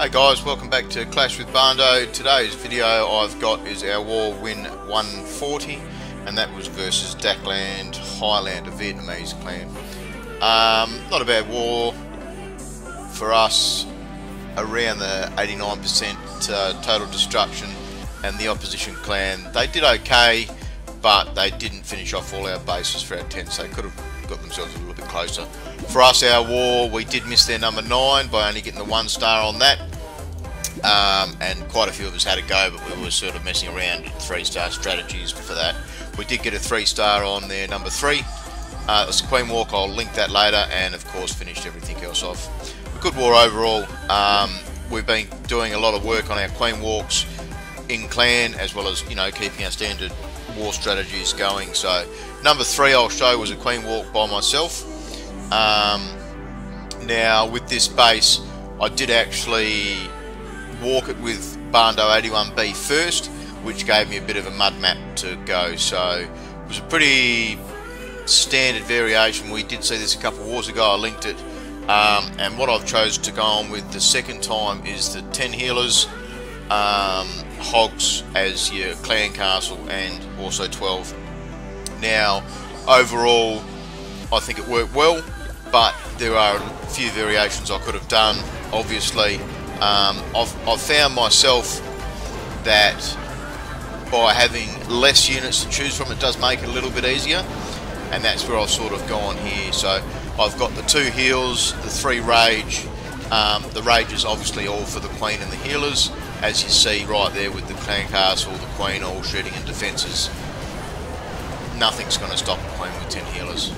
Hey guys, welcome back to Clash with Barndo. Today's video I've got is our war win 140, and that was versus DakLak Highland, a Vietnamese clan. Not a bad war for us, around the 89% total destruction, and the opposition clan, they did okay, but they didn't finish off all our bases for our tents. They could have got themselves a little bit closer. For us, our war, we did miss their number 9 by only getting the 1 star on that. And quite a few of us had a go, but we were sort of messing around at 3-star strategies for that. We did get a 3-star on their number 3. It was a Queen Walk, I'll link that later, and of course finished everything else off. A good war overall. We've been doing a lot of work on our Queen Walks in clan, as well as, you know, keeping our standard war strategies going. So number 3 I'll show was a Queen Walk by myself. Now with this base, I did actually walk it with Barndo 81B first, which gave me a bit of a mud map to go. So it was a pretty standard variation. We did see this a couple of wars ago, I linked it, and what I've chosen to go on with the second time is the 10 healers, hogs as your clan castle, and also 12. Now overall I think it worked well, but there are a few variations I could have done. Obviously I've found myself that by having less units to choose from, it does make it a little bit easier, and that's where I've sort of gone here. So I've got the 2 heals, the 3 rage. The rage is obviously all for the queen and the healers, as you see right there with the clan castle, the queen all shooting and defences. Nothing's going to stop the queen with 10 healers.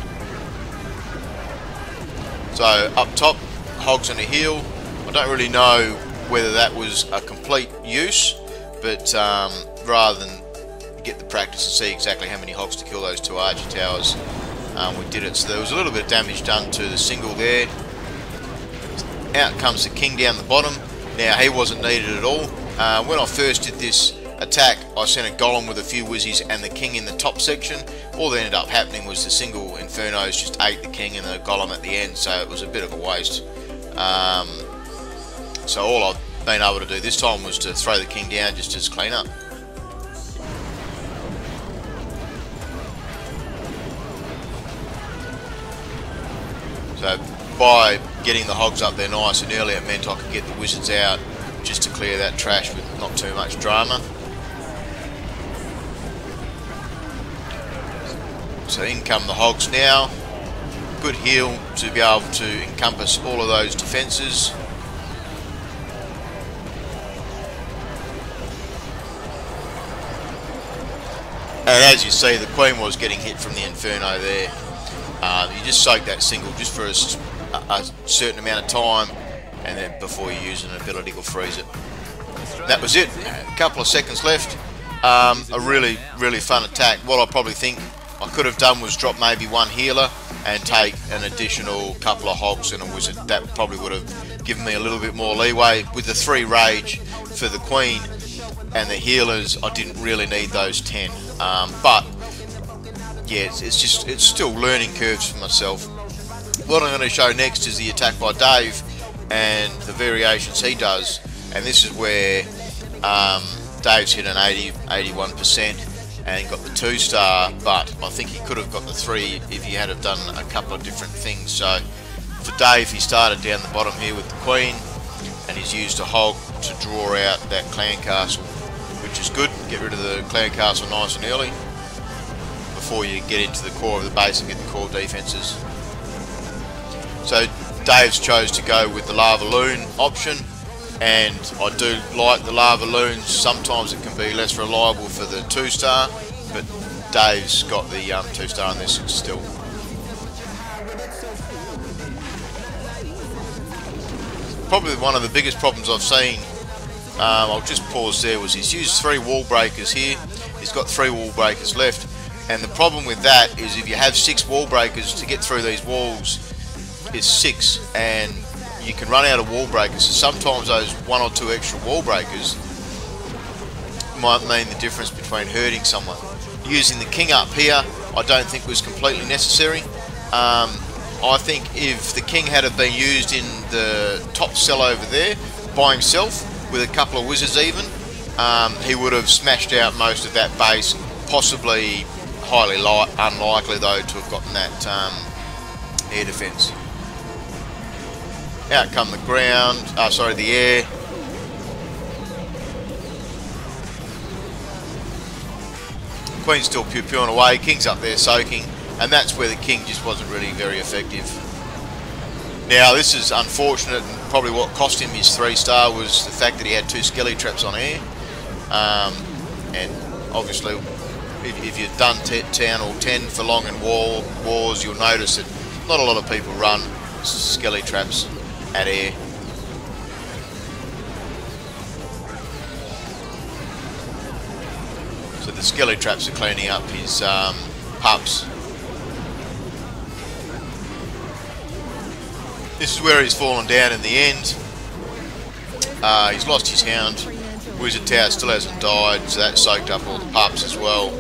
So up top, hogs and a heal. I don't really know whether that was a complete use, but rather than get the practice and see exactly how many hogs to kill those 2 archer towers, we did it. So there was a little bit of damage done to the single there. Out comes the king down the bottom. Now he wasn't needed at all. When I first did this attack, I sent a golem with a few whizzies and the king in the top section. All that ended up happening was the single infernos just ate the king and the golem at the end, so it was a bit of a waste. So all I've been able to do this time was to throw the king down just as clean up. So by getting the hogs up there nice and early, it meant I could get the wizards out just to clear that trash with not too much drama. So in come the hogs now. Good heal to be able to encompass all of those defences. And as you see, the queen was getting hit from the inferno there. You just soak that single just for a certain amount of time, and then before you use an ability will freeze it. That was it. A couple of seconds left. A really fun attack. What I probably think I could have done was drop maybe 1 healer and take an additional couple of hogs and a wizard. That probably would have given me a little bit more leeway. With the 3 rage for the queen and the healers, I didn't really need those 10. But yeah, it's still learning curves for myself. What I'm going to show next is the attack by Dave and the variations he does, and this is where Dave's hit an 81% and got the 2-star, but I think he could have got the 3 if he had have done a couple of different things. So for Dave, he started down the bottom here with the queen, and he's used a hog to draw out that clan castle, which is good. Get rid of the clan castle nice and early before you get into the core of the base and get the core defences. So Dave's chose to go with the GoLaLoon option, and I do like the GoLaLoons. Sometimes it can be less reliable for the 2-star, but Dave's got the 2-star on this still. Probably one of the biggest problems I've seen, I'll just pause there, was he's used 3 wall breakers here. He's got 3 wall breakers left, and the problem with that is if you have 6 wall breakers, to get through these walls is 6, and you can run out of wall breakers. So sometimes those 1 or 2 extra wall breakers might mean the difference between hurting someone. Using the king up here, I don't think was completely necessary. I think if the king had been used in the top cell over there, by himself with a couple of wizards even, he would have smashed out most of that base. Possibly highly unlikely though to have gotten that air defence. Out come the ground, the air. Queen's still pew-pewing away, King's up there soaking, and that's where the King just wasn't really very effective. Now this is unfortunate, and probably what cost him his 3-star was the fact that he had 2 skelly traps on air. And obviously if you've done 10 or 10 for long in wars, you'll notice that not a lot of people run skelly traps at air. So the skelly traps are cleaning up his pups. This is where he's fallen down in the end. He's lost his hound. Wizard Tower still hasn't died, so that soaked up all the pups as well.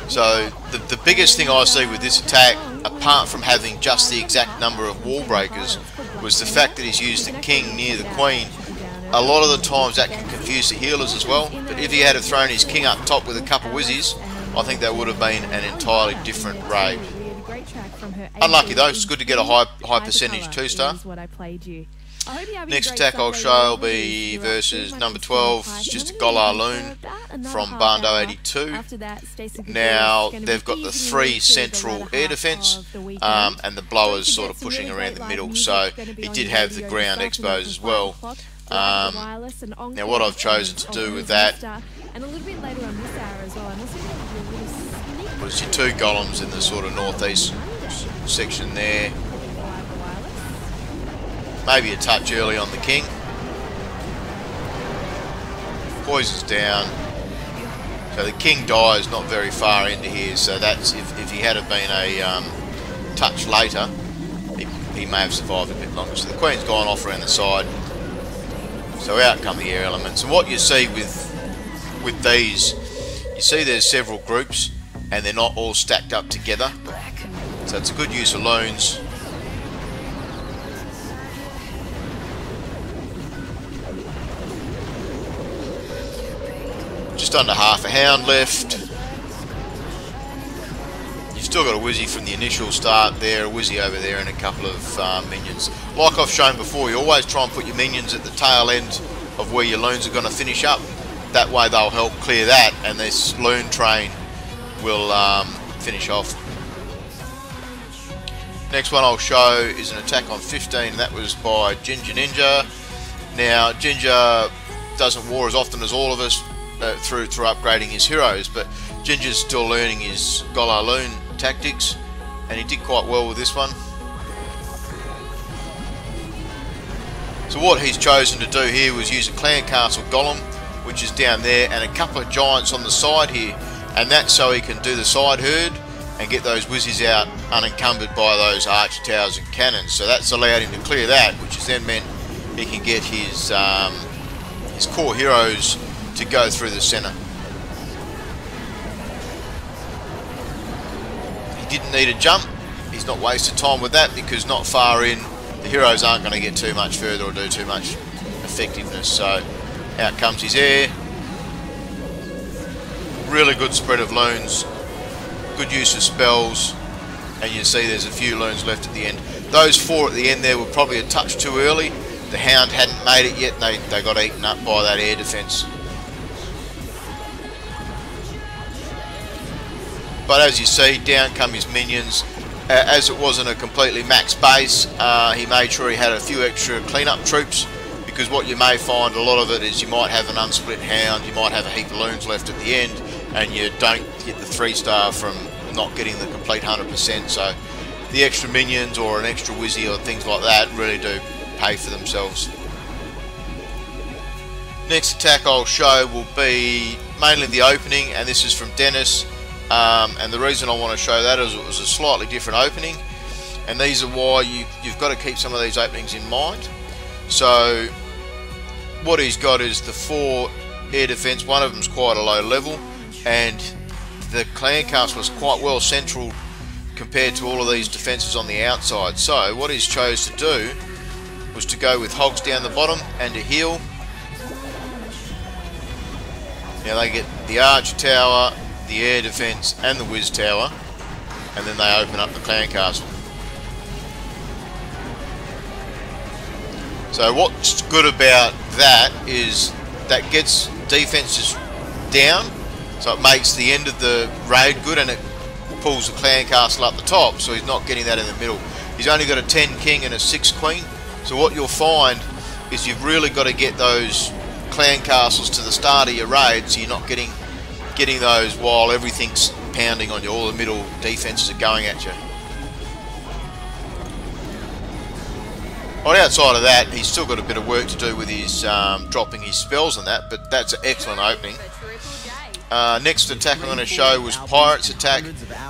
So the biggest thing I see with this attack, apart from having just the exact number of wall breakers, was the fact that he's used the King near the Queen. A lot of the times that can confuse the healers as well, but if he had have thrown his King up top with a couple wizzies, I think that would have been an entirely different raid. Unlucky though, it's good to get a high percentage 2-star. Next attack I'll show will be versus number 12, it's just a GoLaLoon from Barndo 82. Now they've got the 3 central air defence and the blowers sort of pushing around the middle, so he did have the ground exposed as well. Now what I've chosen to do with that was your 2 golems in the sort of northeast section there. Maybe a touch early on the King. Poison's down. So the King dies not very far into here, so that's if he had have been a touch later, he may have survived a bit longer. So the Queen's gone off around the side. So out come the air elements. And what you see with these, you see there's several groups and they're not all stacked up together. So it's a good use of loons. Just under half a hound left. You've still got a wizzy from the initial start there, a wizzy over there, and a couple of minions. Like I've shown before, you always try and put your minions at the tail end of where your loons are going to finish up. That way they'll help clear that, and this loon train will finish off. Next one I'll show is an attack on 15, and that was by Ginger Ninja. Now Ginger doesn't war as often as all of us through upgrading his heroes, but Ginger's still learning his GoLaLoon tactics, and he did quite well with this one. So what he's chosen to do here was use a clan castle golem, which is down there, and a couple of giants on the side here, and that's so he can do the side herd and get those wizzies out unencumbered by those arch towers and cannons. So that's allowed him to clear that, which has then meant he can get his core heroes to go through the centre. He didn't need a jump. He's not wasted time with that, because not far in, the heroes aren't going to get too much further or do too much effectiveness. So out comes his air. Really good spread of loons. Good use of spells. And you see there's a few loons left at the end. Those 4 at the end there were probably a touch too early. The hound hadn't made it yet, and they got eaten up by that air defence. But as you see, down come his minions. As it wasn't a completely max base, he made sure he had a few extra clean-up troops, because what you may find, a lot of it is you might have an unsplit hound, you might have a heap of loons left at the end, and you don't get the 3-star from not getting the complete 100%. So the extra minions or an extra wizzy or things like that really do pay for themselves. Next attack I'll show will be mainly the opening, and this is from Dennis. And the reason I want to show that is it was a slightly different opening, and these are why you've got to keep some of these openings in mind. So what he's got is the 4 air defence, one of them's quite a low level, and the clan castle was quite well central compared to all of these defences on the outside. So what he's chose to do was to go with hogs down the bottom and to heal. Now they get the archer tower, the air defence and the whiz tower, and then they open up the clan castle. So what's good about that is that gets defences down, so it makes the end of the raid good, and it pulls the clan castle up the top, so he's not getting that in the middle. He's only got a 10 king and a 6 queen, so what you'll find is you've really got to get those clan castles to the start of your raid, so you're not getting those while everything's pounding on you, all the middle defences are going at you. Right, outside of that, he's still got a bit of work to do with his dropping his spells and that, but that's an excellent opening. Next attack I'm going to show was Pirate's attack.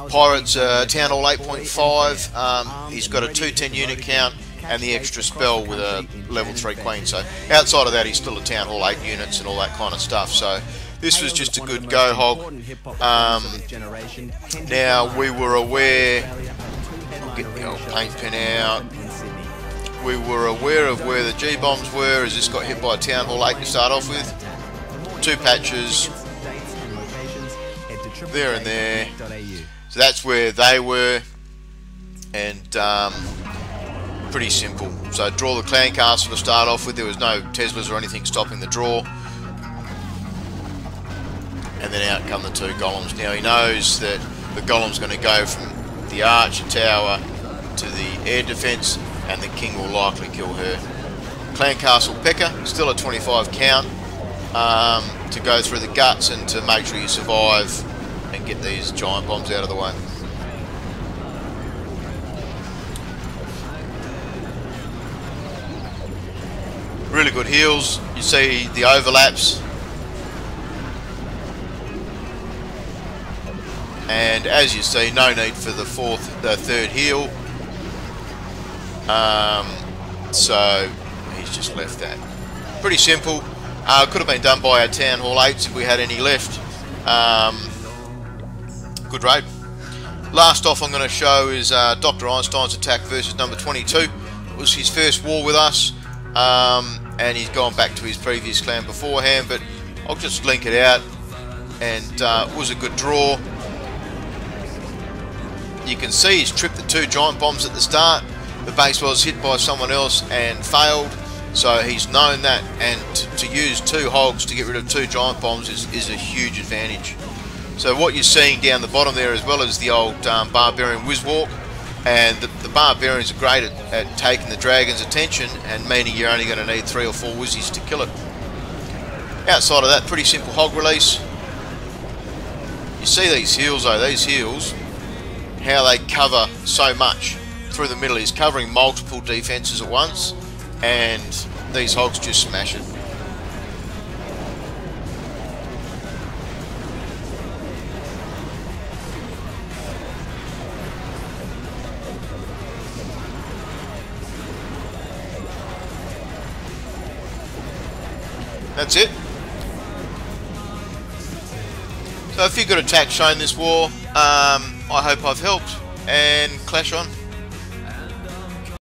Pirate's Town Hall 8.5. He's got a 210 unit count and the extra spell with a level 3 queen. So outside of that, he's still a Town Hall 8 units and all that kind of stuff. So this was just a good GoHog. Now we were aware. I'll get the old paint pen out. We were aware of where the G-bombs were, as this got hit by a Town Hall 8 to start off with. 2 patches, there and there. So that's where they were, and pretty simple. So draw the clan castle to start off with. There was no Teslas or anything stopping the draw. And then out come the 2 golems. Now he knows that the golem's going to go from the archer tower to the air defence, and the king will likely kill her. Clan Castle Pecker, still a 25 count, to go through the guts and to make sure you survive and get these giant bombs out of the way. Really good heals. You see the overlaps. And as you see, no need for the 3rd heal. So he's just left that. Pretty simple. Could have been done by our Town Hall 8s if we had any left. Good raid. Last off I'm going to show is Dr. Einstein's attack versus number 22. It was his first war with us, and he's gone back to his previous clan beforehand, but I'll just link it out. And it was a good draw. You can see he's tripped the 2 giant bombs at the start. The base was hit by someone else and failed, so he's known that, and to use 2 hogs to get rid of 2 giant bombs is a huge advantage. So what you're seeing down the bottom there as well is the old barbarian whiz walk, and the barbarians are great at taking the dragon's attention, and meaning you're only going to need 3 or 4 whizzies to kill it. Outside of that, pretty simple hog release. You see these heals though, these heals, how they cover so much through the middle. He's covering multiple defences at once, and these hogs just smash it. That's it. So a few good attacks shown this war. I hope I've helped, and clash on.